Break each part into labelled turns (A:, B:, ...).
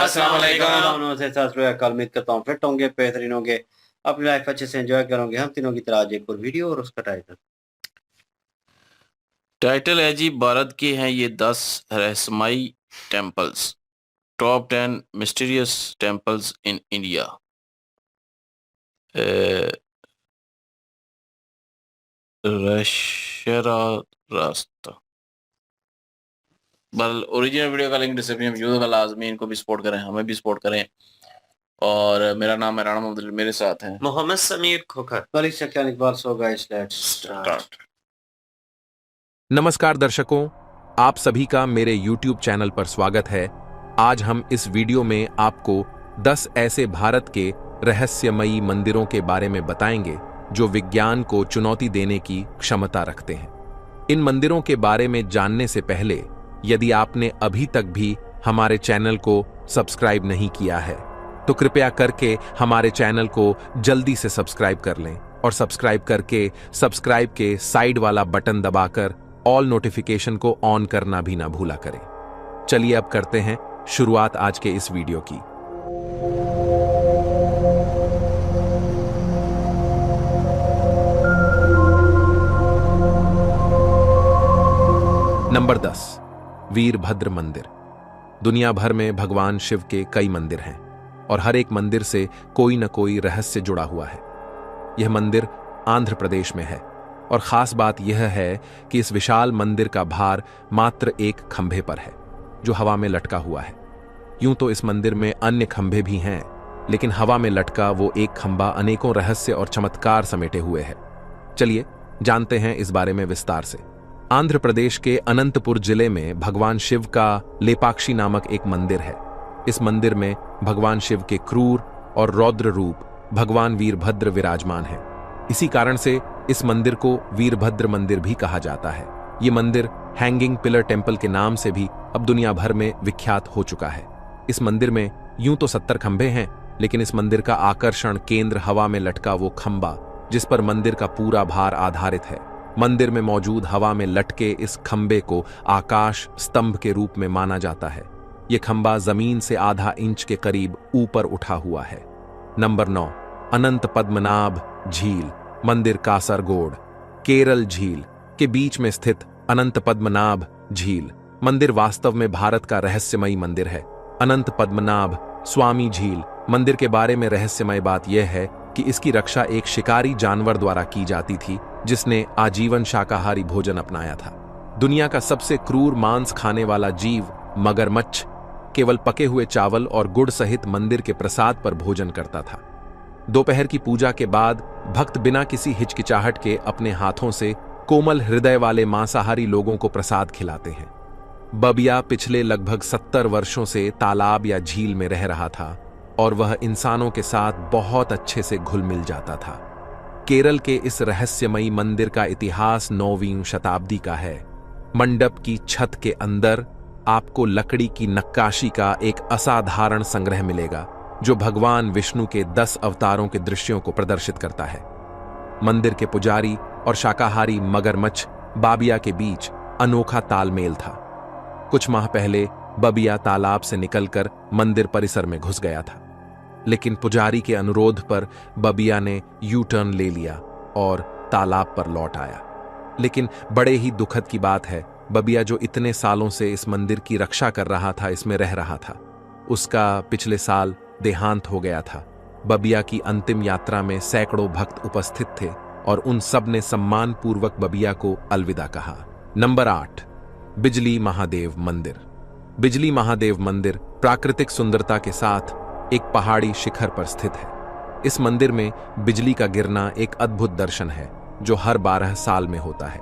A: अस्सलाम वालेकुम।
B: से सत श्री अकाल। उम्मीद करता हूँ फिट होंगे, बेहतरीन होंगे, अपनी लाइफ अच्छे से एंजॉय करोगे। हम तीनों की तरह आज एक और वीडियो और उसका
A: टाइटल है जी, भारत के हैं ये 10 रहस्यमयी temples, top 10 mysterious temples in India. रशरा रास्ता। बल ओरिजिनल वीडियो का लिंक डिस्क्रिप्शन में मौजूद होगा, लाजमी इनको भी सपोर्ट करें, हमें भी सपोर्ट करें। और मेरा नाम है राणा मोहम्मद, मेरे साथ हैं
C: मोहम्मद समीर खोखर।
A: स्टार्ट।
D: नमस्कार दर्शकों, आप सभी का मेरे YouTube चैनल पर स्वागत है। आज हम इस वीडियो में आपको 10 ऐसे भारत के रहस्यमयी मंदिरों के बारे में बताएंगे जो विज्ञान को चुनौती देने की क्षमता रखते हैं। इन मंदिरों के बारे में जानने से पहले यदि आपने अभी तक भी हमारे चैनल को सब्सक्राइब नहीं किया है तो कृपया करके हमारे चैनल को जल्दी से सब्सक्राइब कर लें और सब्सक्राइब करके सब्सक्राइब के साइड वाला बटन दबाकर ऑल नोटिफिकेशन को ऑन करना भी ना भूला करें। चलिए अब करते हैं शुरुआत आज के इस वीडियो की। नंबर 10, वीरभद्र मंदिर। दुनिया भर में भगवान शिव के कई मंदिर हैं और हर एक मंदिर से कोई न कोई रहस्य जुड़ा हुआ है। यह मंदिर आंध्र प्रदेश में है और खास बात यह है कि इस विशाल मंदिर का भार मात्र एक खंभे पर है जो हवा में लटका हुआ है। यूं तो इस मंदिर में अन्य खंभे भी हैं, लेकिन हवा में लटका वो एक खंभा अनेकों रहस्य और चमत्कार समेटे हुए है। चलिए जानते हैं इस बारे में विस्तार से। आंध्र प्रदेश के अनंतपुर जिले में भगवान शिव का लेपाक्षी नामक एक मंदिर है। इस मंदिर में भगवान शिव के क्रूर और रौद्र रूप भगवान वीरभद्र विराजमान हैं। इसी कारण से इस मंदिर को वीरभद्र मंदिर भी कहा जाता है। ये मंदिर हैंगिंग पिलर टेम्पल के नाम से भी अब दुनिया भर में विख्यात हो चुका है। इस मंदिर में यूं तो 70 खंभे हैं, लेकिन इस मंदिर का आकर्षण केंद्र हवा में लटका वो खंभा जिस पर मंदिर का पूरा भार आधारित है। मंदिर में मौजूद हवा में लटके इस खंभे को आकाश स्तंभ के रूप में माना जाता है। यह खंभा जमीन से आधा इंच के करीब ऊपर उठा हुआ है। नंबर 9, अनंत पद्मनाभ झील मंदिर, कासरगोड, केरल। झील के बीच में स्थित अनंत पद्मनाभ झील मंदिर वास्तव में भारत का रहस्यमयी मंदिर है। अनंत पद्मनाभ स्वामी झील मंदिर के बारे में रहस्यमय बात यह है कि इसकी रक्षा एक शिकारी जानवर द्वारा की जाती थी जिसने आजीवन शाकाहारी भोजन अपनाया था। दुनिया का सबसे क्रूर मांस खाने वाला जीव मगरमच्छ केवल पके हुए चावल और गुड़ सहित मंदिर के प्रसाद पर भोजन करता था। दोपहर की पूजा के बाद भक्त बिना किसी हिचकिचाहट के अपने हाथों से कोमल हृदय वाले मांसाहारी लोगों को प्रसाद खिलाते हैं। बबिया पिछले लगभग 70 वर्षों से तालाब या झील में रह रहा था और वह इंसानों के साथ बहुत अच्छे से घुल मिल जाता था। केरल के इस रहस्यमयी मंदिर का इतिहास 9वीं शताब्दी का है। मंडप की छत के अंदर आपको लकड़ी की नक्काशी का एक असाधारण संग्रह मिलेगा जो भगवान विष्णु के 10 अवतारों के दृश्यों को प्रदर्शित करता है। मंदिर के पुजारी और शाकाहारी मगरमच्छ बाबिया के बीच अनोखा तालमेल था। कुछ माह पहले बबिया तालाब से निकलकर मंदिर परिसर में घुस गया था, लेकिन पुजारी के अनुरोध पर बबिया ने यू टर्न ले लिया और तालाब पर लौट आया। लेकिन बड़े ही दुखद की बात है, बबिया जो इतने सालों से इस मंदिर की रक्षा कर रहा था, इसमें रह रहा था, उसका पिछले साल देहांत हो गया था। बबिया की अंतिम यात्रा में सैकड़ों भक्त उपस्थित थे और उन सब ने सम्मान पूर्वक बबिया को अलविदा कहा। नंबर 8, बिजली महादेव मंदिर। बिजली महादेव मंदिर प्राकृतिक सुंदरता के साथ एक पहाड़ी शिखर पर स्थित है। इस मंदिर में बिजली का गिरना एक अद्भुत दर्शन है जो हर 12 साल में होता है।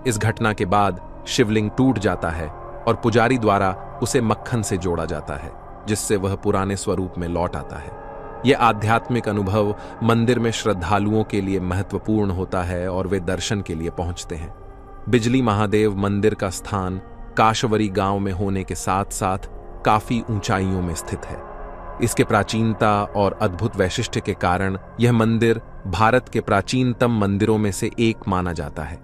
D: इस घटना के बाद शिवलिंग टूट जाता है और पुजारी द्वारा उसे मक्खन से जोड़ा जाता है जिससे वह पुराने स्वरूप में लौट आता है। यह आध्यात्मिक अनुभव मंदिर में श्रद्धालुओं के लिए महत्वपूर्ण होता है और वे दर्शन के लिए पहुंचते हैं। बिजली महादेव मंदिर का स्थान काशवरी गांव में होने के साथ साथ काफी ऊंचाइयों में स्थित है। इसके प्राचीनता और अद्भुत वैशिष्ट्य के कारण यह मंदिर भारत के प्राचीनतम मंदिरों में से एक माना जाता है।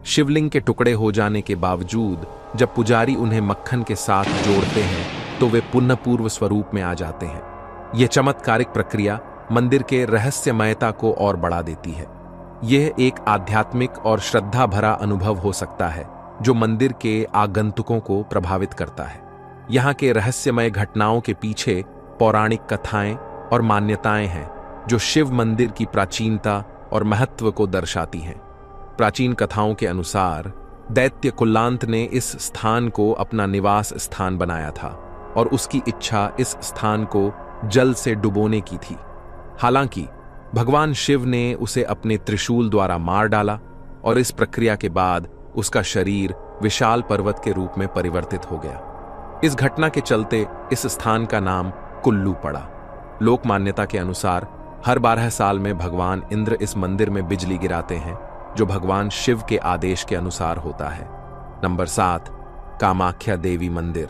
D: शिवलिंग के टुकड़े हो जाने के बावजूद जब पुजारी उन्हें मक्खन के साथ जोड़ते हैं तो वे पुनः पूर्व स्वरूप में आ जाते हैं। यह चमत्कारिक प्रक्रिया मंदिर के रहस्यमयता को और बढ़ा देती है। यह एक आध्यात्मिक और श्रद्धा भरा अनुभव हो सकता है जो मंदिर के आगंतुकों को प्रभावित करता है। यहाँ के रहस्यमय घटनाओं के पीछे पौराणिक कथाएं और मान्यताएं हैं जो शिव मंदिर की प्राचीनता और महत्व को दर्शाती हैं। प्राचीन कथाओं के अनुसार दैत्य कुल्लांत ने इस स्थान को अपना निवास स्थान बनाया था और उसकी इच्छा इस स्थान को जल से डुबोने की थी। हालांकि भगवान शिव ने उसे अपने त्रिशूल द्वारा मार डाला और इस प्रक्रिया के बाद उसका शरीर विशाल पर्वत के रूप में परिवर्तित हो गया। इस घटना के चलते इस स्थान का नाम कुल्लू पड़ा। लोक मान्यता के अनुसार हर 12 साल में भगवान इंद्र इस मंदिर में बिजली गिराते हैं जो भगवान शिव के आदेश के अनुसार होता है। नंबर 7, कामाख्या देवी मंदिर।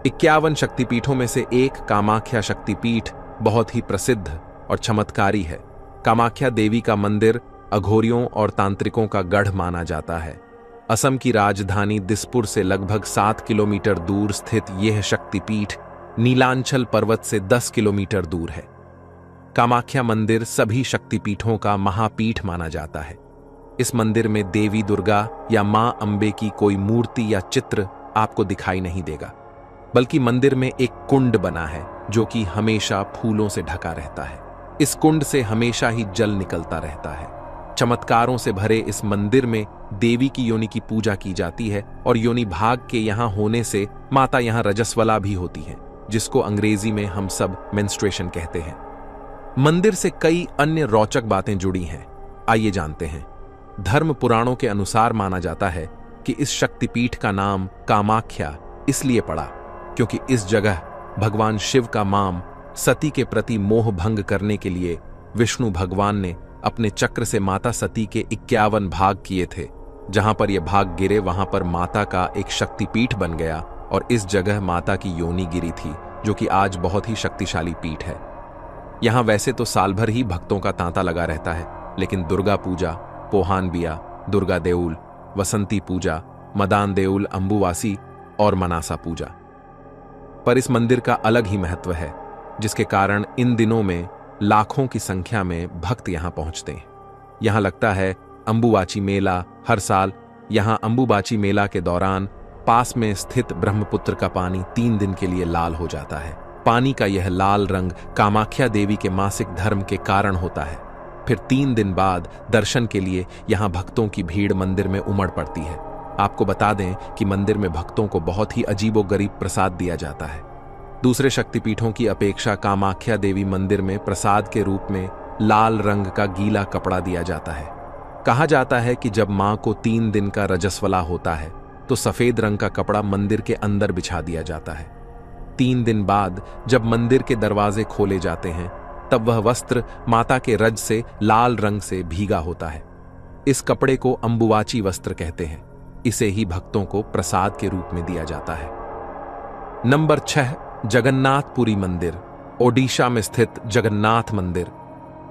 D: 51 शक्तिपीठों में से एक कामाख्या शक्तिपीठ बहुत ही प्रसिद्ध और चमत्कारी है। कामाख्या देवी का मंदिर अघोरियों और तांत्रिकों का गढ़ माना जाता है। असम की राजधानी दिसपुर से लगभग 7 किलोमीटर दूर स्थित यह शक्तिपीठ नीलांचल पर्वत से 10 किलोमीटर दूर है। कामाख्या मंदिर सभी शक्तिपीठों का महापीठ माना जाता है। इस मंदिर में देवी दुर्गा या मां अंबे की कोई मूर्ति या चित्र आपको दिखाई नहीं देगा, बल्कि मंदिर में एक कुंड बना है जो कि हमेशा फूलों से ढका रहता है। इस कुंड से हमेशा ही जल निकलता रहता है। चमत्कारों से भरे इस मंदिर में देवी की योनि की पूजा की जाती है और योनि भाग के यहाँ होने से माता यहाँ रजस्वला भी होती है, जिसको अंग्रेजी में हम सब मेंस्ट्रुएशन कहते हैं। मंदिर से कई अन्य रोचक बातें जुड़ी हैं, आइए जानते हैं। धर्म पुराणों के अनुसार माना जाता है कि इस शक्तिपीठ का नाम कामाख्या इसलिए पड़ा क्योंकि इस जगह भगवान शिव का माम सती के प्रति मोह भंग करने के लिए विष्णु भगवान ने अपने चक्र से माता सती के 51 भाग किए थे। जहां पर यह भाग गिरे वहां पर माता का एक शक्तिपीठ बन गया और इस जगह माता की योनि गिरी थी, जो कि आज बहुत ही शक्तिशाली पीठ है। यहां वैसे तो साल भर ही भक्तों का तांता लगा रहता है, लेकिन दुर्गा पूजा, पोहान बिया, दुर्गा देउल, वसंती पूजा, मदान देउल, अंबुवासी और मनासा पूजा। पर इस मंदिर का अलग ही महत्व है, जिसके कारण इन दिनों में लाखों की संख्या में भक्त यहां पहुंचते हैं। यहां लगता है अंबुबाची मेला हर साल। यहां अंबुबाची मेला के दौरान पास में स्थित ब्रह्मपुत्र का पानी 3 दिन के लिए लाल हो जाता है। पानी का यह लाल रंग कामाख्या देवी के मासिक धर्म के कारण होता है। फिर 3 दिन बाद दर्शन के लिए यहां भक्तों की भीड़ मंदिर में उमड़ पड़ती है। आपको बता दें कि मंदिर में भक्तों को बहुत ही अजीबोगरीब प्रसाद दिया जाता है। दूसरे शक्तिपीठों की अपेक्षा कामाख्या देवी मंदिर में प्रसाद के रूप में लाल रंग का गीला कपड़ा दिया जाता है। कहा जाता है कि जब मां को 3 दिन का रजस्वला होता है तो सफेद रंग का कपड़ा मंदिर के अंदर बिछा दिया जाता है। 3 दिन बाद जब मंदिर के दरवाजे खोले जाते हैं तब वह वस्त्र माता के रज से लाल रंग से भीगा होता है। इस कपड़े को अंबुवाची वस्त्र कहते हैं। इसे ही भक्तों को प्रसाद के रूप में दिया जाता है। नंबर 6, जगन्नाथपुरी मंदिर। ओडिशा में स्थित जगन्नाथ मंदिर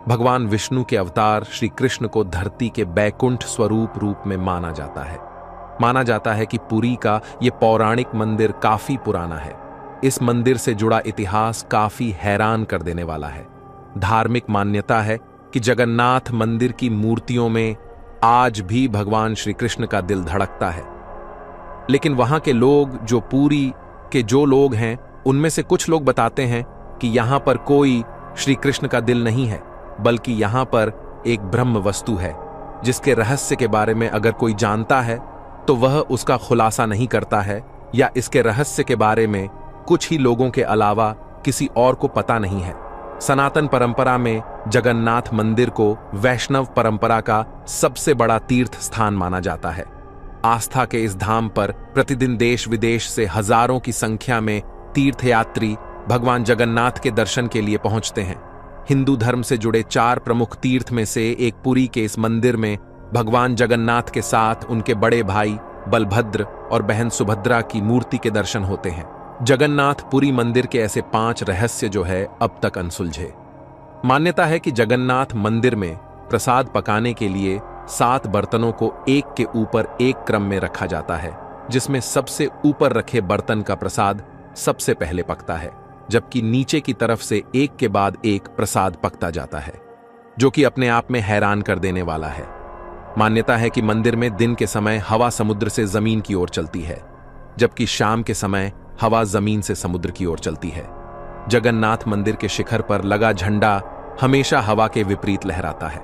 D: भगवान विष्णु के अवतार श्री कृष्ण को धरती के बैकुंठ स्वरूप रूप में माना जाता है। माना जाता है कि पुरी का यह पौराणिक मंदिर काफी पुराना है। इस मंदिर से जुड़ा इतिहास काफी हैरान कर देने वाला है। धार्मिक मान्यता है कि जगन्नाथ मंदिर की मूर्तियों में आज भी भगवान श्री कृष्ण का दिल धड़कता है। लेकिन वहां के लोग जो पुरी के जो लोग हैं उनमें से कुछ लोग बताते हैं कि यहां पर कोई श्री कृष्ण का दिल नहीं है, बल्कि यहां पर एक ब्रह्म वस्तु है जिसके रहस्य के बारे में अगर कोई जानता है तो वह उसका खुलासा नहीं करता है, या इसके रहस्य के बारे में कुछ ही लोगों के अलावा किसी और को पता नहीं है। सनातन परंपरा में जगन्नाथ मंदिर को वैष्णव परंपरा का सबसे बड़ा तीर्थ स्थान माना जाता है। आस्था के इस धाम पर प्रतिदिन देश विदेश से हजारों की संख्या में तीर्थयात्री भगवान जगन्नाथ के दर्शन के लिए पहुंचते हैं। हिंदू धर्म से जुड़े 4 प्रमुख तीर्थ में से एक पुरी के इस मंदिर में भगवान जगन्नाथ के साथ उनके बड़े भाई बलभद्र और बहन सुभद्रा की मूर्ति के दर्शन होते हैं। जगन्नाथ पुरी मंदिर के ऐसे 5 रहस्य जो है अब तक अनसुलझे। मान्यता है कि जगन्नाथ मंदिर में प्रसाद पकाने के लिए 7 बर्तनों को एक के ऊपर एक क्रम में रखा जाता है, जिसमें सबसे ऊपर रखे बर्तन का प्रसाद सबसे पहले पकता है, जबकि नीचे की तरफ से एक के बाद एक प्रसाद पकता जाता है, जो कि अपने आप में हैरान कर देने वाला है। मान्यता है कि मंदिर में दिन के समय हवा समुद्र से जमीन की ओर चलती है, जबकि शाम के समय हवा जमीन से समुद्र की ओर चलती है। जगन्नाथ मंदिर के शिखर पर लगा झंडा हमेशा हवा के विपरीत लहराता है।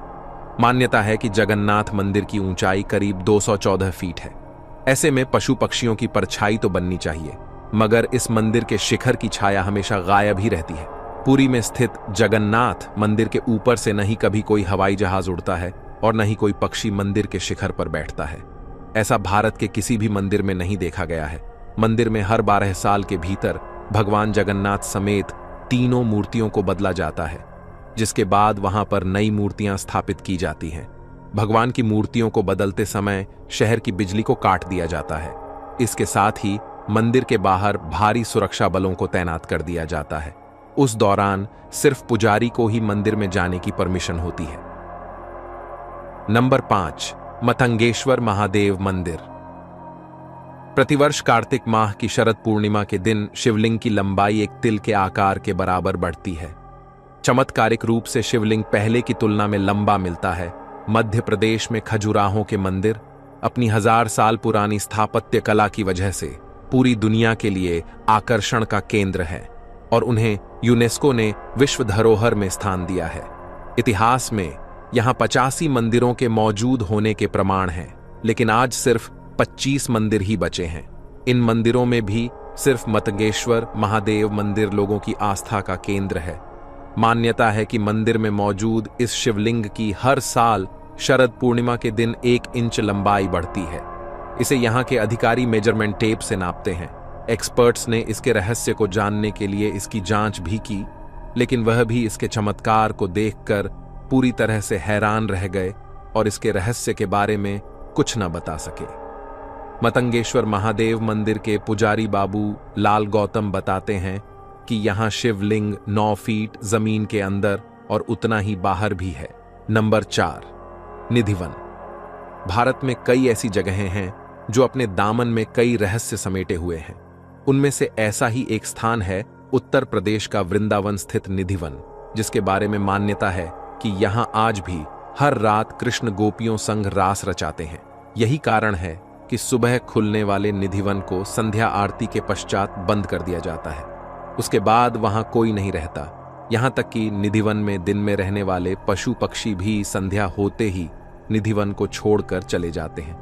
D: मान्यता है कि जगन्नाथ मंदिर की ऊंचाई करीब 214 फीट है। ऐसे में पशु पक्षियों की परछाई तो बननी चाहिए, मगर इस मंदिर के शिखर की छाया हमेशा गायब ही रहती है। पुरी में स्थित जगन्नाथ मंदिर के ऊपर से नहीं कभी कोई हवाई जहाज उड़ता है और न ही कोई पक्षी मंदिर के शिखर पर बैठता है। ऐसा भारत के किसी भी मंदिर में नहीं देखा गया है। मंदिर में हर 12 साल के भीतर भगवान जगन्नाथ समेत तीनों मूर्तियों को बदला जाता है, जिसके बाद वहां पर नई मूर्तियां स्थापित की जाती हैं। भगवान की मूर्तियों को बदलते समय शहर की बिजली को काट दिया जाता है। इसके साथ ही मंदिर के बाहर भारी सुरक्षा बलों को तैनात कर दिया जाता है। उस दौरान सिर्फ पुजारी को ही मंदिर में जाने की परमिशन होती है। नंबर 5, मतंगेश्वर महादेव मंदिर। प्रतिवर्ष कार्तिक माह की शरद पूर्णिमा के दिन शिवलिंग की लंबाई एक तिल के आकार के बराबर बढ़ती है। चमत्कारिक रूप से शिवलिंग पहले की तुलना में लंबा मिलता है। मध्य प्रदेश में खजुराहों के मंदिर अपनी 1000 साल पुरानी स्थापत्य कला की वजह से पूरी दुनिया के लिए आकर्षण का केंद्र है और उन्हें यूनेस्को ने विश्व धरोहर में स्थान दिया है। इतिहास में यहां 85 मंदिरों के मौजूद होने के प्रमाण हैं, लेकिन आज सिर्फ 25 मंदिर ही बचे हैं। इन मंदिरों में भी सिर्फ मतंगेश्वर महादेव मंदिर लोगों की आस्था का केंद्र है। मान्यता है कि मंदिर में मौजूद इस शिवलिंग की हर साल शरद पूर्णिमा के दिन 1 इंच लंबाई बढ़ती है। इसे यहाँ के अधिकारी मेजरमेंट टेप से नापते हैं। एक्सपर्ट्स ने इसके रहस्य को जानने के लिए इसकी जांच भी की, लेकिन वह भी इसके चमत्कार को देखकर पूरी तरह से हैरान रह गए और इसके रहस्य के बारे में कुछ न बता सके। मतंगेश्वर महादेव मंदिर के पुजारी बाबू लाल गौतम बताते हैं कि यहाँ शिवलिंग 9 फीट जमीन के अंदर और उतना ही बाहर भी है। नंबर 4, निधिवन। भारत में कई ऐसी जगहें हैं जो अपने दामन में कई रहस्य समेटे हुए हैं। उनमें से ऐसा ही एक स्थान है उत्तर प्रदेश का वृंदावन स्थित निधिवन, जिसके बारे में मान्यता है कि यहां आज भी हर रात कृष्ण गोपियों संग रास रचाते हैं। यही कारण है कि सुबह खुलने वाले निधिवन को संध्या आरती के पश्चात बंद कर दिया जाता है। उसके बाद वहां कोई नहीं रहता। यहां तक कि निधिवन में दिन में रहने वाले पशु पक्षी भी संध्या होते ही निधिवन को छोड़कर चले जाते हैं।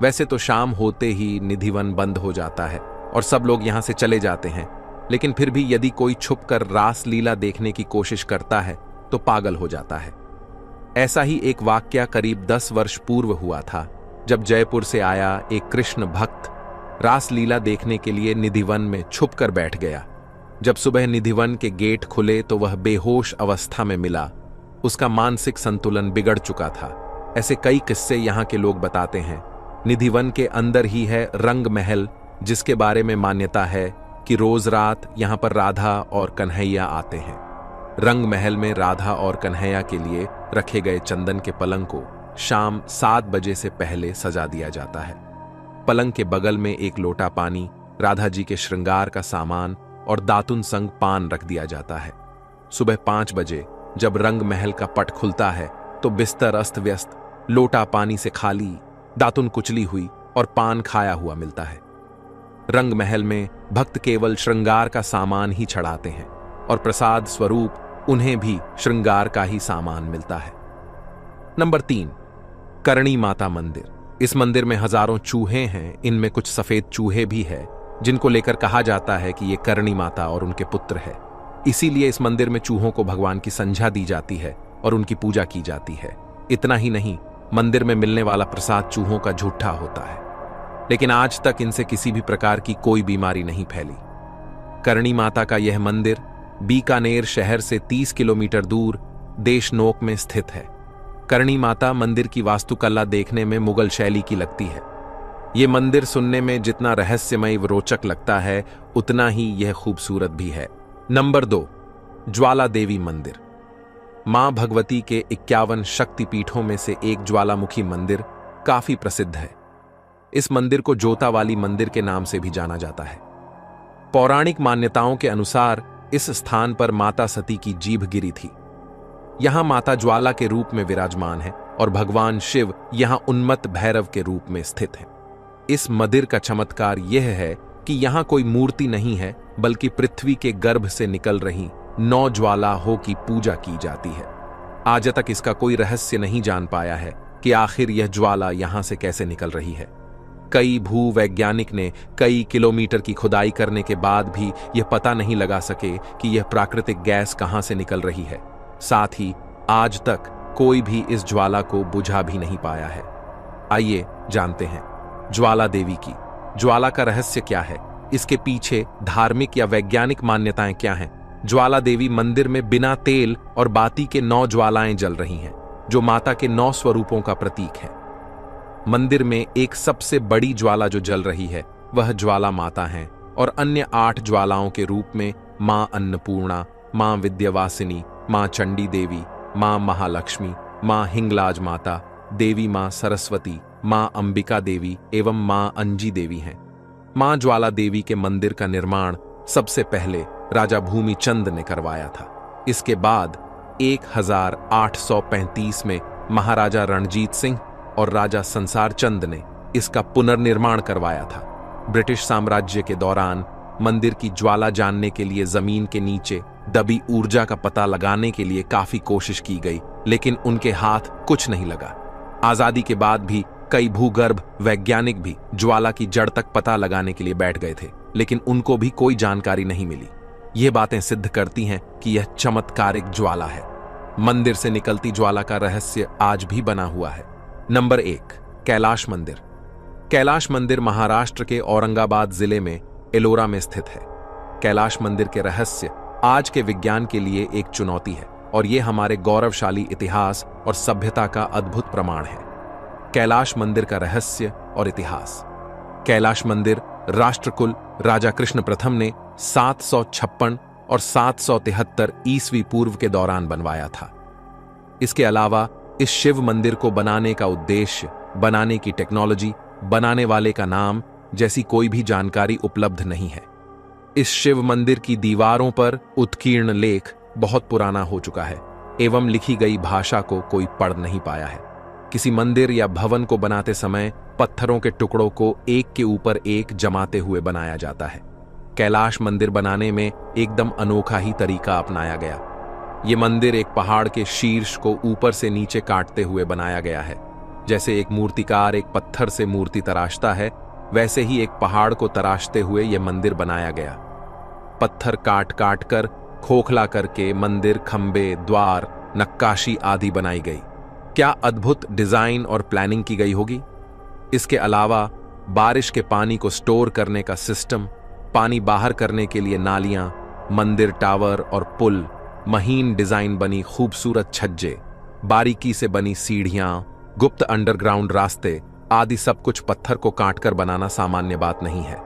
D: वैसे तो शाम होते ही निधिवन बंद हो जाता है और सब लोग यहां से चले जाते हैं, लेकिन फिर भी यदि कोई छुपकर रास लीला देखने की कोशिश करता है तो पागल हो जाता है। ऐसा ही एक वाकया करीब 10 वर्ष पूर्व हुआ था, जब जयपुर से आया एक कृष्ण भक्त रास लीला देखने के लिए निधिवन में छुपकर बैठ गया। जब सुबह निधिवन के गेट खुले तो वह बेहोश अवस्था में मिला। उसका मानसिक संतुलन बिगड़ चुका था। ऐसे कई किस्से यहाँ के लोग बताते हैं। निधिवन के अंदर ही है रंग महल, जिसके बारे में मान्यता है कि रोज रात यहाँ पर राधा और कन्हैया आते हैं। रंग महल में राधा और कन्हैया के लिए रखे गए चंदन के पलंग को शाम 7 बजे से पहले सजा दिया जाता है। पलंग के बगल में एक लोटा पानी, राधा जी के श्रृंगार का सामान और दातुन संग पान रख दिया जाता है। सुबह 5 बजे जब रंग महल का पट खुलता है तो बिस्तर अस्त व्यस्त, लोटा पानी से खाली, दातुन कुचली हुई और पान खाया हुआ मिलता है। रंग महल में भक्त केवल श्रृंगार का सामान ही चढ़ाते हैं और प्रसाद स्वरूप उन्हें भी श्रृंगार का ही सामान मिलता है। नंबर 3, करणी माता मंदिर। इस मंदिर में हजारों चूहे हैं। इनमें कुछ सफेद चूहे भी हैं, जिनको लेकर कहा जाता है कि ये करणी माता और उनके पुत्र है। इसीलिए इस मंदिर में चूहों को भगवान की संध्या दी जाती है और उनकी पूजा की जाती है। इतना ही नहीं, मंदिर में मिलने वाला प्रसाद चूहों का झूठा होता है, लेकिन आज तक इनसे किसी भी प्रकार की कोई बीमारी नहीं फैली। करणी माता का यह मंदिर बीकानेर शहर से 30 किलोमीटर दूर देशनोक में स्थित है। करणी माता मंदिर की वास्तुकला देखने में मुगल शैली की लगती है। यह मंदिर सुनने में जितना रहस्यमय व रोचक लगता है, उतना ही यह खूबसूरत भी है। नंबर 2, ज्वाला देवी मंदिर। मां भगवती के 51 शक्तिपीठों में से एक ज्वालामुखी मंदिर काफी प्रसिद्ध है। इस मंदिर को जोता वाली मंदिर के नाम से भी जाना जाता है। पौराणिक मान्यताओं के अनुसार इस स्थान पर माता सती की जीभ गिरी थी। यहां माता ज्वाला के रूप में विराजमान है और भगवान शिव यहां उन्मत्त भैरव के रूप में स्थित हैं। इस मंदिर का चमत्कार यह है कि यहां कोई मूर्ति नहीं है, बल्कि पृथ्वी के गर्भ से निकल रही 9 ज्वाला हो की पूजा की जाती है। आज तक इसका कोई रहस्य नहीं जान पाया है कि आखिर यह ज्वाला यहां से कैसे निकल रही है। कई भूवैज्ञानिक ने कई किलोमीटर की खुदाई करने के बाद भी यह पता नहीं लगा सके कि यह प्राकृतिक गैस कहां से निकल रही है। साथ ही आज तक कोई भी इस ज्वाला को बुझा भी नहीं पाया है। आइए जानते हैं ज्वाला देवी की। ज्वाला का रहस्य क्या है, इसके पीछे धार्मिक या वैज्ञानिक मान्यताएं क्या हैं। ज्वाला देवी मंदिर में बिना तेल और बाती के 9 ज्वालाएं जल रही हैं, जो माता के 9 स्वरूपों का प्रतीक है। मंदिर में एक सबसे बड़ी ज्वाला जो जल रही है वह ज्वाला माता है और अन्य 8 ज्वालाओं के रूप में मां अन्नपूर्णा, मां विद्यावासिनी, मां चंडी देवी, मां महालक्ष्मी, मां हिंगलाज माता, देवी मां सरस्वती, मां अंबिका देवी एवं मां अंजी देवी हैं। मां ज्वाला देवी के मंदिर का निर्माण सबसे पहले राजा भूमिचंद ने करवाया था। इसके बाद 1835 में महाराजा रणजीत सिंह और राजा संसार चंद ने इसका पुनर्निर्माण करवाया था। ब्रिटिश साम्राज्य के दौरान मंदिर की ज्वाला जानने के लिए जमीन के नीचे दबी ऊर्जा का पता लगाने के लिए काफी कोशिश की गई, लेकिन उनके हाथ कुछ नहीं लगा। आजादी के बाद भी कई भूगर्भ वैज्ञानिक भी ज्वाला की जड़ तक पता लगाने के लिए बैठ गए थे, लेकिन उनको भी कोई जानकारी नहीं मिली। ये बातें सिद्ध करती हैं कि यह चमत्कारिक ज्वाला है। मंदिर से निकलती ज्वाला का रहस्य आज भी बना हुआ है। नंबर 1, कैलाश मंदिर। कैलाश मंदिर महाराष्ट्र के औरंगाबाद जिले में एलोरा में स्थित है। कैलाश मंदिर के रहस्य आज के विज्ञान के लिए एक चुनौती है और यह हमारे गौरवशाली इतिहास और सभ्यता का अद्भुत प्रमाण है। कैलाश मंदिर का रहस्य और इतिहास। कैलाश मंदिर राष्ट्रकुल राजा कृष्ण प्रथम ने 756 और 773 ईस्वी पूर्व के दौरान बनवाया था। इसके अलावा इस शिव मंदिर को बनाने का उद्देश्य, बनाने की टेक्नोलॉजी, बनाने वाले का नाम जैसी कोई भी जानकारी उपलब्ध नहीं है। इस शिव मंदिर की दीवारों पर उत्कीर्ण लेख बहुत पुराना हो चुका है एवं लिखी गई भाषा को कोई पढ़ नहीं पाया है। किसी मंदिर या भवन को बनाते समय पत्थरों के टुकड़ों को एक के ऊपर एक जमाते हुए बनाया जाता है। कैलाश मंदिर बनाने में एकदम अनोखा ही तरीका अपनाया गया। ये मंदिर एक पहाड़ के शीर्ष को ऊपर से नीचे काटते हुए बनाया गया है। जैसे एक मूर्तिकार एक पत्थर से मूर्ति तराशता है, वैसे ही एक पहाड़ को तराशते हुए यह मंदिर बनाया गया। पत्थर काट काट कर खोखला करके मंदिर, खंबे, द्वार, नक्काशी आदि बनाई गई। क्या अद्भुत डिजाइन और प्लानिंग की गई होगी। इसके अलावा बारिश के पानी को स्टोर करने का सिस्टम, पानी बाहर करने के लिए नालियां, मंदिर टावर और पुल, महीन डिजाइन बनी खूबसूरत छज्जे, बारीकी से बनी सीढ़ियां, गुप्त अंडरग्राउंड रास्ते आदि सब कुछ पत्थर को काटकर बनाना सामान्य बात नहीं है।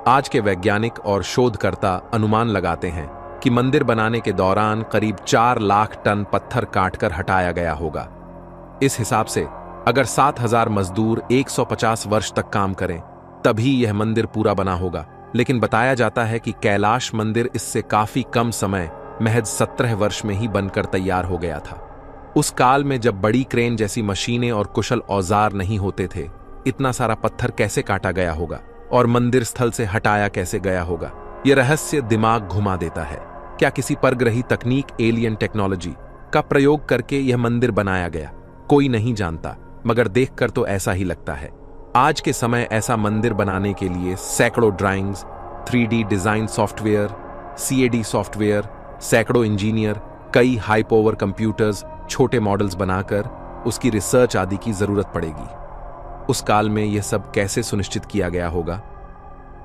D: आज के वैज्ञानिक और शोधकर्ता अनुमान लगाते हैं कि मंदिर बनाने के दौरान करीब 4 लाख टन पत्थर काटकर हटाया गया होगा। इस हिसाब से अगर 7000 मजदूर 150 वर्ष तक काम करें तभी यह मंदिर पूरा बना होगा। लेकिन बताया जाता है कि कैलाश मंदिर इससे काफी कम समय, महज 17 वर्ष में ही बनकर तैयार हो गया था। उस काल में जब बड़ी क्रेन जैसी मशीनें और कुशल औजार नहीं होते थे, इतना सारा पत्थर कैसे काटा गया होगा और मंदिर स्थल से हटाया कैसे गया होगा। यह रहस्य दिमाग घुमा देता है। क्या किसी परग्रही तकनीक, एलियन टेक्नोलॉजी का प्रयोग करके यह मंदिर बनाया गया? कोई नहीं जानता, मगर देखकर तो ऐसा ही लगता है। आज के समय ऐसा मंदिर बनाने के लिए सैकड़ों drawings, 3D design software, CAD software, सैकड़ों इंजीनियर, कई हाई पावर कंप्यूटर्स, छोटे मॉडल्स बनाकर उसकी रिसर्च आदि की जरूरत पड़ेगी। उस काल में यह सब कैसे सुनिश्चित किया गया होगा?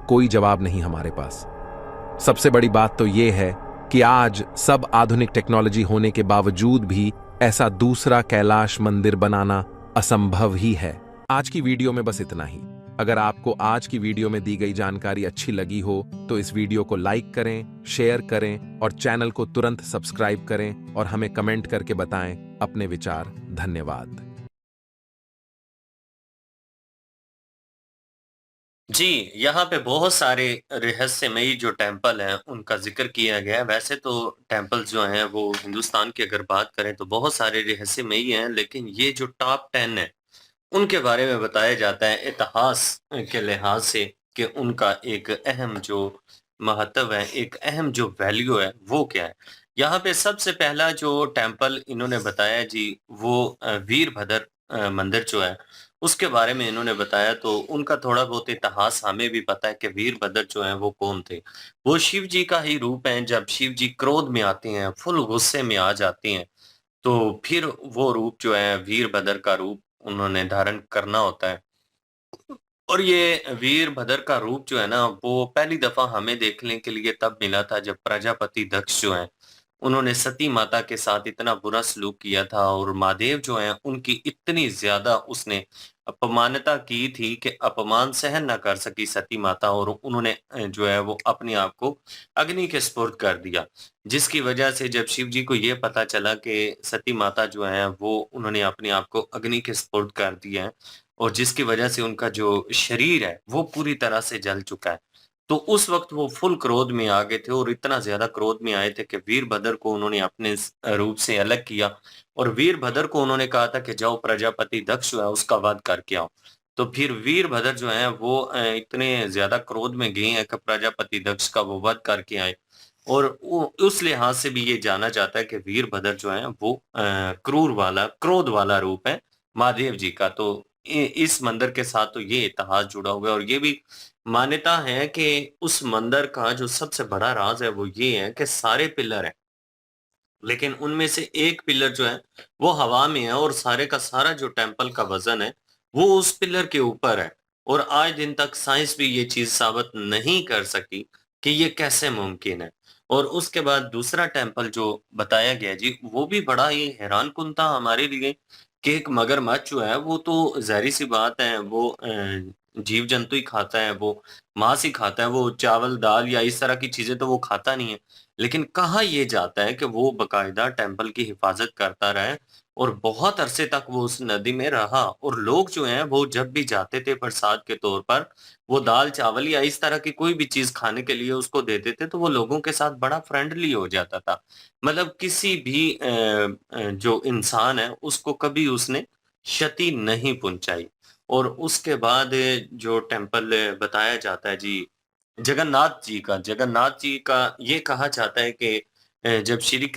D: कोई जवाब नहीं हमारे पास। सबसे बड़ी बात तो यह है कि आज सब आधुनिक टेक्नोलॉजी होने के बावजूद भी ऐसा दूसरा कैलाश मंदिर बनाना असंभव ही है। आज की वीडियो में बस इतना ही। अगर आपको आज की वीडियो में दी गई जानकारी अच्छी लगी हो तो इस वीडियो को लाइक करें, शेयर करें और चैनल को तुरंत सब्सक्राइब करें और हमें कमेंट करके बताएं अपने विचार। धन्यवाद।
C: जी, यहाँ पे बहुत सारे रहस्यमयी जो टेम्पल हैं, उनका ज़िक्र किया गया है। वैसे तो टेम्पल्स जो हैं, वो हिंदुस्तान की अगर बात करें तो बहुत सारे रहस्यमयी हैं, लेकिन ये जो टॉप 10 हैं, उनके बारे में बताया जाता है इतिहास के लिहाज से कि उनका एक अहम जो महत्व है, एक अहम जो वैल्यू है, वो क्या है। यहाँ पे सबसे पहला जो टेम्पल इन्होंने बताया जी, वो वीरभद्र मंदिर जो है, उसके बारे में इन्होंने बताया। तो उनका थोड़ा बहुत इतिहास हमें भी पता है कि वीरभद्र जो हैं वो कौन थे। वो शिव जी का ही रूप हैं, जब शिव जी क्रोध में आते हैं, फुल गुस्से में आ जाते हैं, तो फिर वो रूप जो है वीरभद्र का रूप उन्होंने धारण करना होता है। और ये वीरभद्र का रूप जो है ना, वो पहली दफ़ा हमें देखने के लिए तब मिला था जब प्रजापति दक्ष जो हैं, उन्होंने सती माता के साथ इतना बुरा सलूक किया था और महादेव जो हैं, उनकी इतनी ज़्यादा उसने अपमानता की थी कि अपमान सहन ना कर सकी सती माता, और उन्होंने जो है वो अपने आप को अग्नि के सुपुर्द कर दिया। जिसकी वजह से जब शिव जी को ये पता चला कि सती माता जो हैं, वो उन्होंने अपने आप को अग्नि के सुपुर्द कर दिया है, और जिसकी वजह से उनका जो शरीर है, वो पूरी तरह से जल चुका है। तो उस वक़्त वो फुल क्रोध में आ गए थे और इतना ज़्यादा क्रोध में आए थे कि वीरभद्र को उन्होंने अपने रूप से अलग किया, और वीरभद्र को उन्होंने कहा था कि जाओ प्रजापति दक्ष जो है उसका वध करके आओ। तो फिर वीरभद्र जो हैं वो इतने ज़्यादा क्रोध में गए हैं कि प्रजापति दक्ष का वो वध करके आए, और उ उस लिहाज से भी ये जाना जाता है कि वीरभद्र जो हैं वो क्रूर वाला, क्रोध वाला रूप है महादेव जी का। तो इस मंदिर के साथ तो ये इतिहास जुड़ा हुआ है, और ये भी मान्यता है कि उस मंदिर का जो सबसे बड़ा राज है वो ये है कि सारे पिलर हैं, लेकिन उनमें से एक पिलर जो है वो हवा में है, और सारे का सारा जो टेम्पल का वजन है वो उस पिलर के ऊपर है। और आज दिन तक साइंस भी ये चीज साबित नहीं कर सकी कि ये कैसे मुमकिन है। और उसके बाद दूसरा टेम्पल जो बताया गया जी, वो भी बड़ा ही हैरानकुन था हमारे लिए कि एक मगरमच्छ जो है वो तो ज़ाहिर सी बात है, वो जीव जंतु ही खाता है, वो मांस ही खाता है, वो चावल दाल या इस तरह की चीजें तो वो खाता नहीं है। लेकिन कहा ये जाता है कि वो बाकायदा टेम्पल की हिफाजत करता रहा है, और बहुत अरसे तक वो उस नदी में रहा, और लोग जो हैं वो जब भी जाते थे प्रसाद के तौर पर, वो दाल चावल या इस तरह की कोई भी चीज खाने के लिए उसको देते थे, तो वो लोगों के साथ बड़ा फ्रेंडली हो जाता था। मतलब किसी भी जो इंसान है उसको कभी उसने क्षति नहीं पहुंचाई। और उसके बाद जो टेम्पल बताया जाता है जी, जगन्नाथ जी का ये कहा जाता है कि जब श्री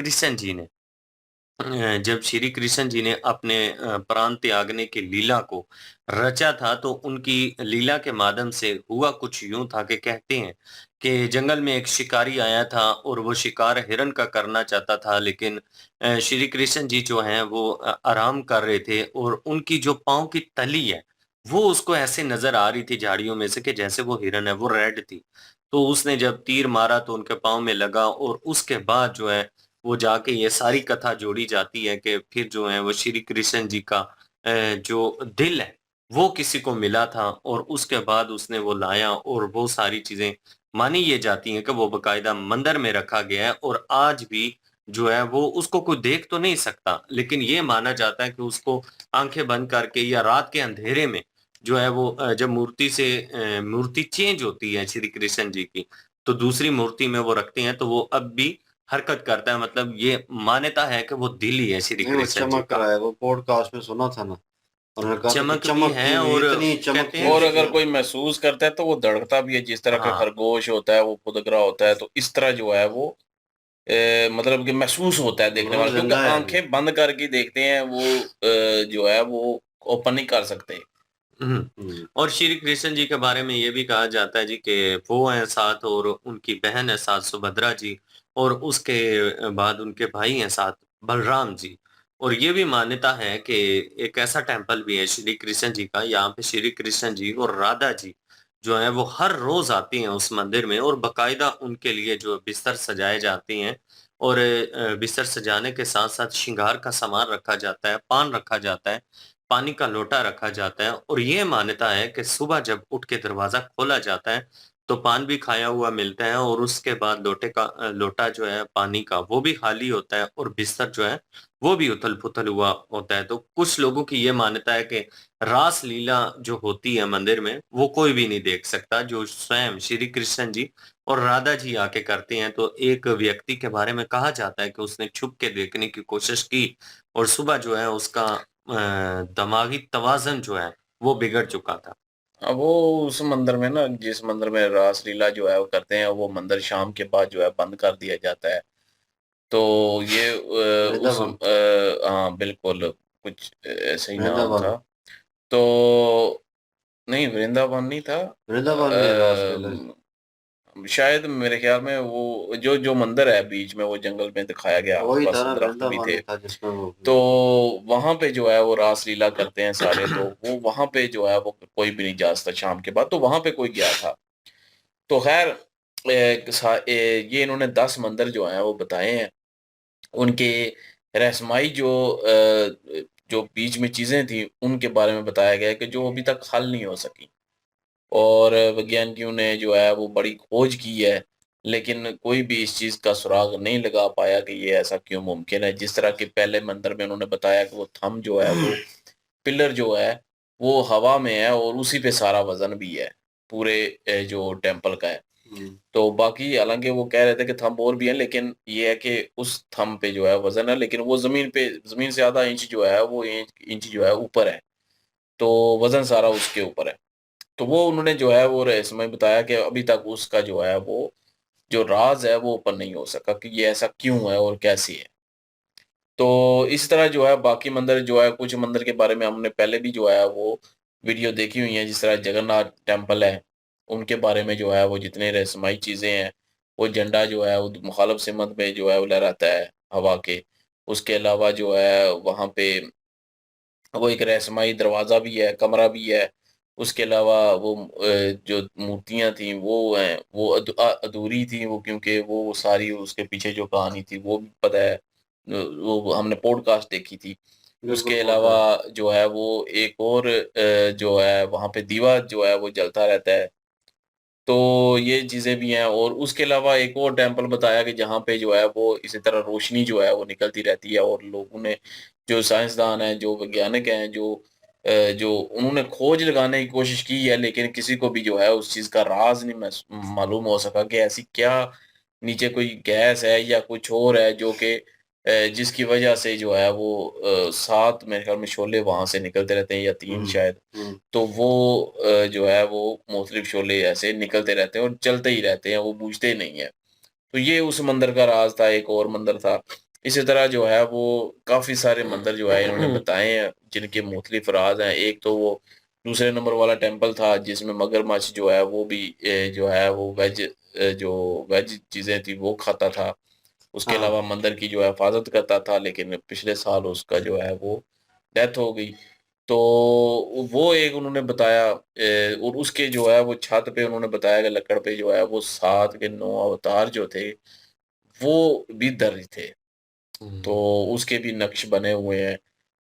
C: कृष्ण जी ने अपने प्राण त्यागने की लीला को रचा था, तो उनकी लीला के माध्यम से हुआ कुछ यूँ था कि कहते हैं कि जंगल में एक शिकारी आया था और वो शिकार हिरन का करना चाहता था, लेकिन श्री कृष्ण जी जो हैं वो आराम कर रहे थे, और उनकी जो पाँव की तली है, वो उसको ऐसे नज़र आ रही थी झाड़ियों में से कि जैसे वो हिरन है, वो रेड थी। तो उसने जब तीर मारा तो उनके पाँव में लगा, और उसके बाद जो है वो जाके ये सारी कथा जोड़ी जाती है कि फिर जो है वो श्री कृष्ण जी का जो दिल है वो किसी को मिला था, और उसके बाद उसने वो लाया, और वो सारी चीजें मानी ये जाती हैं कि वो बकायदा मंदिर में रखा गया है, और आज भी जो है वो उसको कोई देख तो नहीं सकता, लेकिन ये माना जाता है कि उसको आंखें बंद करके या रात के अंधेरे में जो है वो जब मूर्ति चेंज होती है श्री कृष्ण जी की, तो दूसरी मूर्ति में वो रखते हैं, तो वो अब भी हरकत करता है। मतलब ये मान्यता है कि वो दिल ही है श्री
B: नहीं, वो
C: कृष्ण जी
B: चमक
C: का।
B: रहा है, वो पॉडकास्ट में सुना था ना, उन्होंने कहा था कि
C: चमक भी
B: चमकती
C: है,
B: हुई,
C: और
B: इतनी
C: कहते
B: चमकती
C: हैं
A: और
B: हुई
A: अगर कोई महसूस करता है तो वो धड़कता भी है, जिस तरह का
C: हाँ,
A: खरगोश होता है वो खुदक रहा होता है, तो इस तरह जो है वो मतलब कि महसूस होता है देखने
B: मतलब वो
A: वाला, क्योंकि
B: जिंदा है अभी।
A: आंखें बंद करके देखते हैं वो, जो है वो ओपन नहीं कर सकते।
C: हुँ।
B: हम्म,
C: और श्री कृष्ण जी के बारे में ये भी कहा जाता है जी कि वो हैं साथ, और उनकी बहन है साथ सुभद्रा जी, और उसके बाद उनके भाई हैं साथ बलराम जी। और ये भी मान्यता है कि एक ऐसा टेम्पल भी है श्री कृष्ण जी का, यहाँ पे श्री कृष्ण जी और राधा जी जो हैं वो हर रोज़ आती हैं उस मंदिर में, और बाकायदा उनके लिए जो बिस्तर सजाए जाते हैं, और बिस्तर सजाने के साथ-साथ श्रृंगार का सामान रखा जाता है, पान रखा जाता है, पानी का लोटा रखा जाता है, और ये मान्यता है कि सुबह जब उठ के दरवाज़ा खोला जाता है, तो पान भी खाया हुआ मिलता है, और उसके बाद लोटा जो है पानी का वो भी खाली होता है, और बिस्तर जो है वो भी उथल-पुथल हुआ होता है। तो कुछ लोगों की ये मान्यता है कि रास लीला जो होती है मंदिर में, वो कोई भी नहीं देख सकता, जो स्वयं श्री कृष्ण जी और राधा जी आके करते हैं। तो एक व्यक्ति के बारे में कहा जाता है कि उसने छुप के देखने की कोशिश की और सुबह जो है उसका दिमागी तवाज़ुन जो है, वो बिगड़ चुका था।
A: अब वो उस मंदिर में ना, जिस मंदिर में रासलीला जो है वो करते हैं, वो मंदिर शाम के बाद जो है बंद कर दिया जाता है। तो ये
B: वृंदावन।
A: हाँ बिल्कुल, कुछ ऐसा ही नाम
B: वृंदावन।
A: था। तो नहीं, वृंदावन नहीं था।
B: वृंदावन में रासलीला।
A: शायद मेरे ख्याल में वो जो जो मंदिर है बीच में, वो जंगल में दिखाया गया,
B: वही था
A: आसपास
B: ना,
A: दरख्त भी
B: वृंदावन
A: थे।
B: ही था जिसमें वो
A: तो वहां पे जो है वो रासलीला करते हैं सारे, तो वो वहां पे जो है वो कोई भी नहीं जा सकता शाम के बाद, तो वहां पे कोई गया था। तो खैर ये इन्होंने 10 मंदिर जो हैं वो बताए हैं। उनके रहस्यमयी जो बीच में चीजें थी उनके बारे में बताया गया है कि जो अभी तक हल नहीं हो सकी। और वैज्ञानिकों ने जो है वो बड़ी खोज की है, लेकिन कोई भी इस चीज़ का सुराग नहीं लगा पाया कि ये ऐसा क्यों मुमकिन है। जिस तरह के पहले मंदिर में उन्होंने बताया कि वो थंब जो है वो पिलर जो है वो हवा में है और उसी पे सारा वज़न भी है, पूरे जो टेम्पल का है।
B: हुँ।
A: तो बाकी हालाँकि वो कह रहे थे कि थंब और भी हैं, लेकिन ये है कि उस थंब पे जो है वज़न है, लेकिन वो ज़मीन से आधा इंच जो है वो इंच जो है ऊपर है, तो वज़न सारा उसके ऊपर है। तो वो उन्होंने जो है वो रहस्यमय बताया कि अभी तक उसका जो है वो जो राज़ है वो ओपन नहीं हो सका कि ये ऐसा क्यों है और कैसे है। तो इस तरह जो है बाकी मंदिर जो है, कुछ मंदिर के बारे में हमने पहले भी जो है वो वीडियो देखी हुई है, जिस तरह जगन्नाथ टेम्पल है, उनके बारे में जो है वो जितने रहस्यमयी चीज़ें हैं, वो झंडा जो है वो मुखालिफ सिमत में जो है वो लहराता है हवा के। उसके अलावा जो है वहाँ पे वो एक रहस्यमयी दरवाज़ा भी है, कमरा भी है। उसके अलावा वो जो मूर्तियाँ थी वो हैं, वो अधूरी थी वो, क्योंकि वो सारी उसके पीछे जो कहानी थी वो भी पता है। वो हमने पॉडकास्ट देखी थी।
B: बिल्कुल
A: उसके अलावा
B: पॉडकास्ट।
A: जो है वो एक और जो है वहाँ पे दीवा जो है वो जलता रहता है। तो ये चीज़ें भी हैं, और उसके अलावा एक और टेम्पल बताया कि जहाँ पे जो है वो इसी तरह रोशनी जो है वो निकलती रहती है, और लोगों ने, जो साइंसदान हैं, जो वैज्ञानिक हैं, जो उन्होंने खोज लगाने की कोशिश की है, लेकिन किसी को भी जो है उस चीज़ का राज़ नहीं मालूम हो सका कि ऐसी क्या नीचे कोई गैस है या कुछ और है जो कि जिसकी वजह से जो है वो 7 मेरे ख़्याल में शोले वहाँ से निकलते रहते हैं, या 3
B: हुँ,
A: शायद।
B: हुँ।
A: तो वो जो है वो मुख़्तलिफ़ शोले ऐसे निकलते रहते हैं और चलते ही रहते हैं, वो बुझते नहीं हैं। तो ये उस मंदिर का राज़ था, एक और मंदिर था। इसी तरह जो है वो काफ़ी सारे मंदिर जो है इन्होंने बताए हैं, जिनके मुख़्तलिफ़ राज़ हैं। एक तो वो दूसरे नंबर वाला टेम्पल था जिसमें मगरमच्छ जो है वो भी जो है वो जो वेज चीज़ें थी वो खाता था। उसके
B: हाँ,
A: अलावा मंदिर की जो है हिफ़ाज़त करता था, लेकिन पिछले साल उसका जो है वो डेथ हो गई। तो वो एक उन्होंने बताया, और उसके जो है वो छत पे उन्होंने बताया कि लकड़ पे जो है वो 7 के 9 अवतार जो थे, वो भी दर्ज थे। तो
B: हुँ।
A: उसके भी नक्श बने हुए हैं,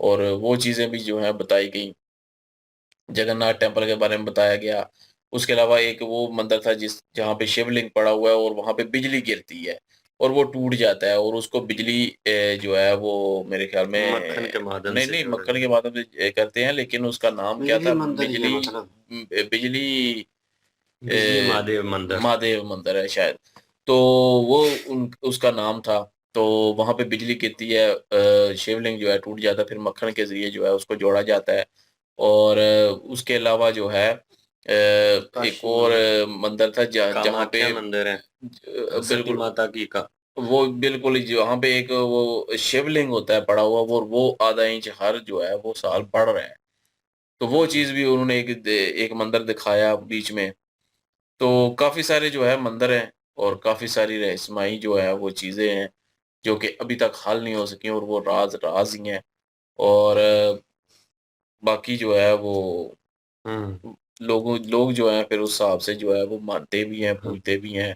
A: और वो चीज़ें भी जो हैं बताई गई। जगन्नाथ टेम्पल के बारे में बताया गया। उसके अलावा एक वो मंदिर था जहाँ पे शिवलिंग पड़ा हुआ है और वहाँ पे बिजली गिरती है और वो टूट जाता है, और उसको बिजली जो है वो मेरे ख़्याल
C: मक्खन
A: में
C: के माध्यम
A: नहीं,
C: से
A: नहीं,
C: जोड़ा
A: मक्खन
C: जाए।
A: के माध्यम से करते हैं, लेकिन उसका नाम क्या
B: बिजली
A: था?
B: मंदिर ही है मतलब।
A: बिजली
C: बिजली
A: अ,
C: महादेव मंदिर।
A: महादेव मंदिर है शायद। तो वो उन उसका नाम था। तो वहाँ पे बिजली गिरती है, शिवलिंग जो है टूट जाता है, फिर मक्खन के ज़रिए जो है उसको जोड़ा जाता है। और उसके अलावा जो है एक
B: काशी
A: और
B: मंदिर।
A: मंदिर था जहाँ पे
C: कामाख्या मंदिर है, सती
A: बिल्कुल,
C: माता की का।
A: वो बिल्कुल ही जहाँ पे एक वो शिवलिंग होता है पड़ा हुआ, वो आधा इंच हर जो है वो साल बढ़ रहा है। तो वो
B: हुँ।
A: चीज़ भी उन्होंने एक मंदिर दिखाया बीच में। तो काफ़ी सारे जो है मंदिर हैं, और काफ़ी सारी रहस्यमयी जो है वो चीज़ें हैं, जो कि अभी तक हल नहीं हो सकी, और वो राज़ ही हैं। और बाकी जो है वो
C: हुँ,
A: लोग जो हैं फिर उस हिसाब से जो है वो मानते भी हैं,
C: हुँ।
A: पूजते भी हैं।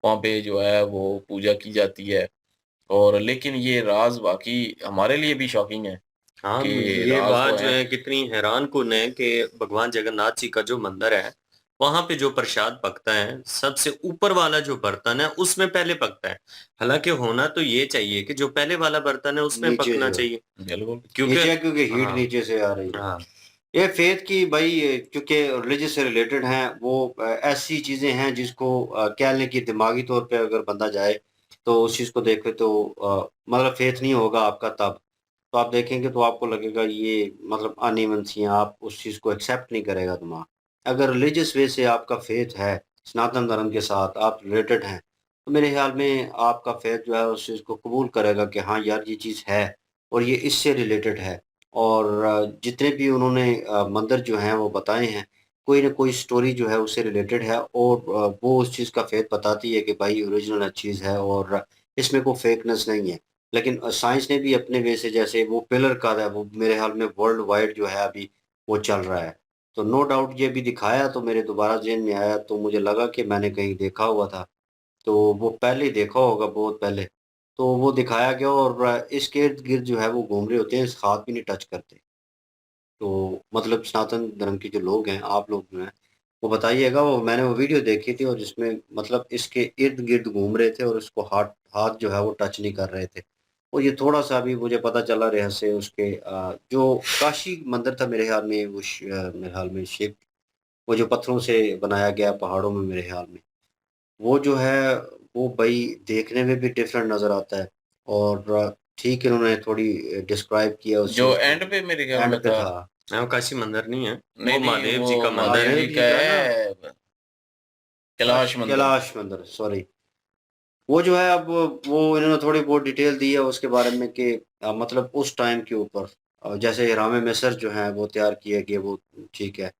A: वहाँ पे जो है वो पूजा की जाती है, और लेकिन ये राज़ वाक़ई हमारे लिए भी शॉकिंग है
C: हाँ,
A: कि
C: ये
A: राज़
C: बात
A: तो
C: जो
A: हैं।
C: है कितनी हैरानकुन है कि भगवान जगन्नाथ जी का जो मंदिर है, वहां पे जो प्रसाद पकता है सबसे ऊपर वाला जो बर्तन है उसमें पहले पकता है। हालांकि होना तो ये चाहिए कि जो पहले वाला बर्तन है उसमें
B: नीचे
C: पकना
B: जो
C: चाहिए,
A: बिल्कुल।
C: क्योंकि
B: नीचे है, क्योंकि हीट
C: हाँ
B: नीचे से आ रही है।
C: हाँ
B: ये फेथ की भाई क्योंकि रिलीजियस से रिलेटेड हैं वो ऐसी चीजें हैं जिसको कह लें कि दिमागी तौर पे अगर बंदा जाए तो उस चीज को देखे तो मतलब फेथ नहीं होगा आपका तब। तो आप देखेंगे तो आपको लगेगा ये मतलब अनइवन सी हैं, आप उस चीज को एक्सेप्ट नहीं करेगा दिमाग। अगर रिलीजियस वे से आपका फेथ है, सनातन धर्म के साथ आप रिलेटेड हैं, तो मेरे ख्याल में आपका फेथ जो है उस चीज को कबूल करेगा कि हाँ यार ये चीज है और ये इससे रिलेटेड है। और जितने भी उन्होंने मंदिर जो हैं वो बताए हैं, कोई ना कोई स्टोरी जो है उससे रिलेटेड है और वो उस चीज़ का फेथ बताती है कि भाई ओरिजिनल चीज़ है और इसमें कोई फेकनेस नहीं है। लेकिन साइंस ने भी अपने वे से जैसे वो पिलर का है, वो मेरे ख्याल में वर्ल्ड वाइड जो है अभी वो चल रहा है। तो नो डाउट ये भी दिखाया तो मेरे दोबारा ज़हन में आया तो मुझे लगा कि मैंने कहीं देखा हुआ था। तो वो पहले ही देखा होगा बहुत पहले। तो वो दिखाया गया और इसके इर्द-गिर्द जो है वो घूम रहे होते हैं, हाथ भी नहीं टच करते। तो मतलब सनातन धर्म के जो लोग हैं, आप लोग जो हैं, वो बताइएगा वो मैंने वो वीडियो देखी थी और जिसमें मतलब इसके इर्द-गिर्द घूम रहे थे और इसको हाथ हाथ जो है वो टच नहीं कर रहे थे। और ये थोड़ा-सा अभी मुझे पता चला रहस्य उसके जो काशी मंदिर था मेरे ख़्याल में वो मेरे ख़्याल में शिव वो जो पत्थरों से बनाया गया पहाड़ों में मेरे ख़्याल में। वो जो है, वो भई देखने में भी डिफरेंट नज़र आता है और ठीक इन्होंने थोड़ी डिस्क्राइब किया उस
A: जो
B: चीज़ को,
A: एंड पे मेरे ख्याल
B: एंड
A: में
B: पे
A: था।
B: था।
C: वो काशी मंदिर नहीं है,
A: नहीं
C: वो
A: नहीं,
C: महादेव
A: वो
C: जी का मंदिर
A: महादेव
C: है।
A: जी
B: महादेव
A: का
B: जी का ना
A: है, कैलाश मंदिर।
B: कैलाश मंदिर, सॉरी। वो जो है अब वो इन्होंने थोड़ी बहुत डिटेल दी है उसके बारे में कि मतलब उस टाइम के ऊपर जैसे हिराम मिस्र जो हैं वो तैयार किए गए वो ठीक है।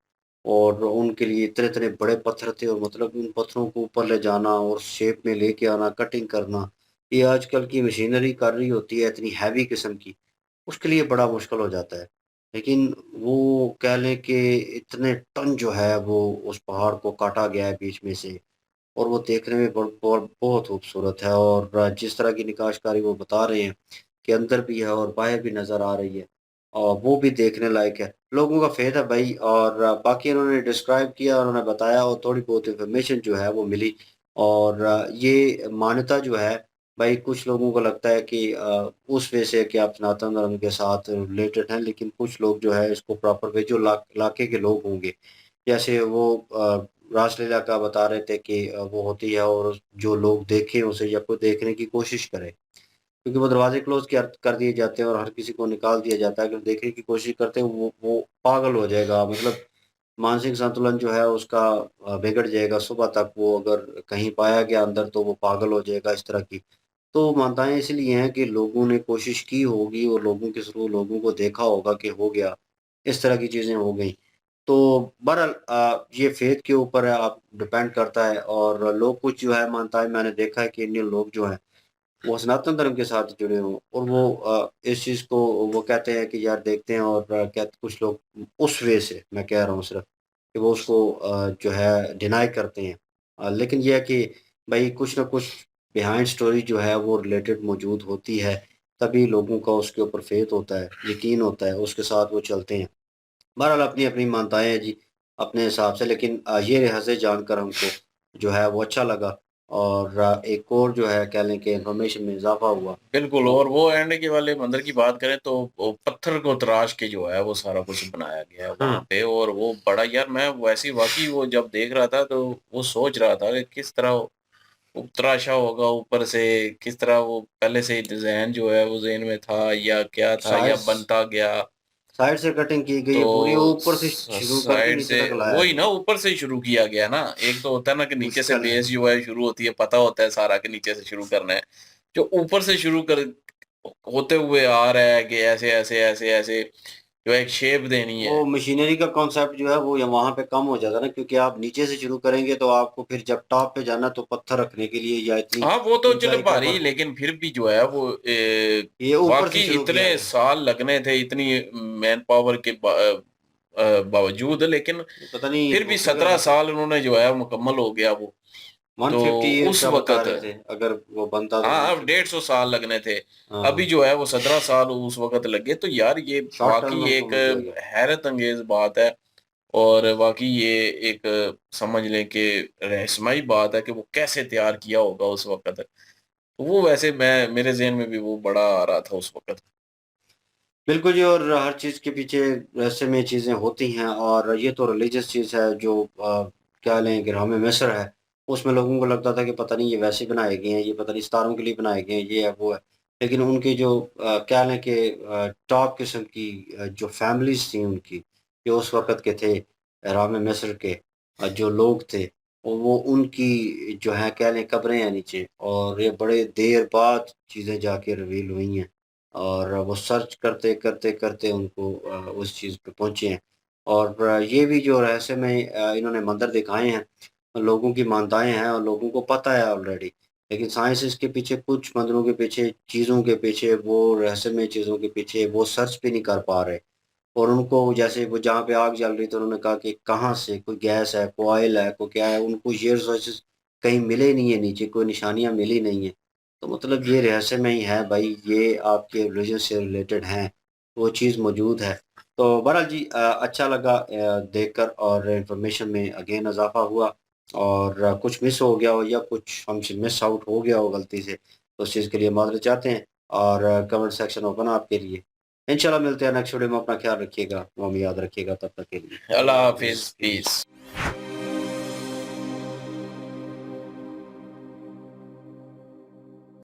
B: और उनके लिए इतने-इतने बड़े पत्थर थे और मतलब उन पत्थरों को ऊपर ले जाना और शेप में लेके आना, कटिंग करना, ये आजकल की मशीनरी कर रही होती है इतनी हैवी किस्म की, उसके लिए बड़ा मुश्किल हो जाता है। लेकिन वो कह लें कि इतने टन जो है वो उस पहाड़ को काटा गया है बीच में से और वो देखने में बहुत खूबसूरत है और जिस तरह की निकाशकारी वो बता रहे हैं कि अंदर भी है और बाहर भी नज़र आ रही है और वो भी देखने लायक है। लोगों का फ़ेथ है भाई और बाकी उन्होंने डिस्क्राइब किया, उन्होंने बताया और थोड़ी बहुत इन्फॉर्मेशन जो है वो मिली और ये मान्यता जो है भाई कुछ लोगों को लगता है कि उस वे से कि आप सनातन धर्म के साथ रिलेटेड हैं, लेकिन कुछ लोग जो है इसको प्रॉपर वे जो इलाके के लोग होंगे, जैसे वो रासलीला का बता रहे थे कि वो होती है और जो लोग देखें उसे या कोई देखने की कोशिश करे, क्योंकि वो दरवाज़े क्लोज़ कर दिए जाते हैं और हर किसी को निकाल दिया जाता है। अगर देखने की कोशिश करते हैं वो पागल हो जाएगा, मतलब मानसिक संतुलन जो है उसका बिगड़ जाएगा। सुबह तक वो अगर कहीं पाया गया अंदर तो वो पागल हो जाएगा, इस तरह की। तो मान्यताएँ इसलिए हैं कि लोगों ने कोशिश की होगी और लोगों के थ्रू लोगों को देखा होगा कि हो गया, इस तरह की चीज़ें हो गई। तो बहरहाल ये फ़ेथ के ऊपर है, आप डिपेंड करता है और लोग कुछ जो है मान्यताएँ मैंने देखा है कि इंडियन लोग जो हैं, वो सनातन धर्म के साथ जुड़े हों और वो इस चीज़ को वो कहते हैं कि यार देखते हैं और कहते कुछ लोग उस वे से मैं कह रहा हूँ सिर्फ़ कि वो उसको जो है डिनाई करते हैं। लेकिन ये है कि भई कुछ न कुछ बिहाइंड स्टोरी जो है वो रिलेटेड मौजूद होती है, तभी लोगों का उसके ऊपर फ़ेथ होता है, यकीन होता है, उसके साथ वो चलते हैं। बहरहाल अपनी-अपनी मान्यताएँ हैं जी, अपने हिसाब से लेकिन ये रहस्य जानकर हमको जो है वो अच्छा लगा और एक और जो है कह लें कि इन्फॉर्मेशन में इज़ाफ़ा हुआ।
A: बिल्कुल।
B: तो
A: और वो एंड के वाले मंदिर की बात करें तो वो पत्थर को तराश के जो है वो सारा कुछ बनाया गया है वहाँ
C: हम्म।
A: पे। और वो बड़ा यार, मैं वैसी वाकई वो जब देख रहा था तो वो सोच रहा था कि किस तरह वो तराशा होगा ऊपर से, किस तरह वो पहले से ही डिजाइन जो है वो ज़हन में था या क्या था या
B: साइड
A: बनता गया।
B: साइड से कटिंग की गई है पूरी, वो
A: तो
B: ऊपर से शुरू करके
A: साइड
B: नीचे
A: से
B: तक लाया
A: वही
B: गया
A: ना,
B: है।
A: ऊपर से शुरू किया गया ना। एक तो होता है ना कि नीचे से
B: मुश्किल है।
A: बेस जो है शुरू होती है, पता होता है सारा कि नीचे से शुरू करना है। जो ऊपर से शुरू कर होते हुए आ रहा है कि ऐसे ऐसे ऐसे ऐसे जो एक शेप देनी है।
B: वो मशीनरी का कॉन्सेप्ट जो है वो या वहाँ पे कम हो जाता है ना, क्योंकि आप नीचे से शुरू करेंगे तो आपको फिर जब टॉप पे जाना तो पत्थर रखने के लिए या इतनी
A: हाँ वो तो चलो
B: ऊंचाई के
A: भारी,
B: ऊपर
A: लेकिन फिर भी जो है वो
B: ये ऊपर से
A: वाकई
B: शुरू
A: इतने
B: किया गया।
A: साल लगने थे, इतनी मैन पावर के बावजूद, लेकिन
B: पता नहीं
A: फिर
B: वो
A: भी
B: फिगर
A: 17
B: बता
A: साल उन्होंने जो है मुकम्मल हो गया वो। तो
B: 150 ईयर्स
A: उस
B: का बता
A: वक़्त,
B: रहे थे, अगर वो बनता तो
A: हाँ, अब
B: 150।
A: 150 साल लगने थे। अभी
B: हाँ,
A: जो है वो 17 साल उस वक़्त लगे। तो यार ये
B: शॉर्ट टर्म
A: वाक़ई
B: में
A: एक
B: मुकम्मल किया गया।
A: हैरत अंगेज़ बात है। और बाकी ये एक समझ लें कि रहस्यमयी बात है कि वो कैसे तैयार किया होगा उस वक़्त। वो वैसे मैं मेरे ज़हन में भी वो बड़ा आ रहा था उस वक़्त।
B: बिल्कुल जी, और हर चीज़ के पीछे रहस्यमय चीज़ें होती हैं, और ये तो रिलीजियस चीज़ है जो क्या लें कि हमें मिस्र है, उसमें लोगों को लगता था कि पता नहीं ये वैसे बनाए गए हैं, ये पता नहीं सितारों के लिए बनाए गए हैं, ये है, वो है। लेकिन उनकी जो क्या लें कि टॉप किस्म की जो फैमिलीज़ थी उनकी, जो उस वक़्त के थे, हराम मिस्र के जो लोग थे, वो उनकी जो है कह लें कब्रें हैं नीचे, और ये बड़े देर बाद चीज़ें जाके रिवील हुई हैं। और वो सर्च करते, करते, करते उनको उस चीज़ पे पहुँचे हैं। और ये भी जो रहस्यमय इन्होंने मंदिर दिखाए हैं, लोगों की मान्यताएँ हैं और लोगों को पता है ऑलरेडी। लेकिन साइंस इसके पीछे, कुछ मंदिरों के पीछे, चीज़ों के पीछे, वो रहस्यमय चीज़ों के पीछे वो सर्च भी नहीं कर पा रहे। और उनको जैसे वो जहाँ पे आग जल रही थी, उन्होंने कहा कि कहाँ से, कोई गैस है, कोई ऑयल है, कोई क्या है, उनको ये रिसोर्सेज़ कहीं मिले नहीं है नीचे, कोई निशानियाँ मिली नहीं हैं। तो मतलब ये रहस्यमय ही है भाई, ये आपके रिलीजन से रिलेटेड हैं, वो चीज़ मौजूद है। तो बहरहाल जी, अच्छा लगा देखकर, और इन्फॉर्मेशन में अगेन इज़ाफ़ा हुआ, और कुछ मिस हो गया हो या कुछ हमसे मिस आउट हो गया हो गलती से, तो उस चीज़ के लिए माज़रत चाहते हैं, और कमेंट सेक्शन ओपन है आपके लिए। इंशाल्लाह मिलते हैं नेक्स्ट वीडियो में, अपना ख्याल रखिएगा, दुआ में याद रखिएगा, तब तक के लिए
A: अल्लाह
B: अल्लाह
A: हाफ़िज़,
B: हाफ़िज़, पीस।
A: पीस।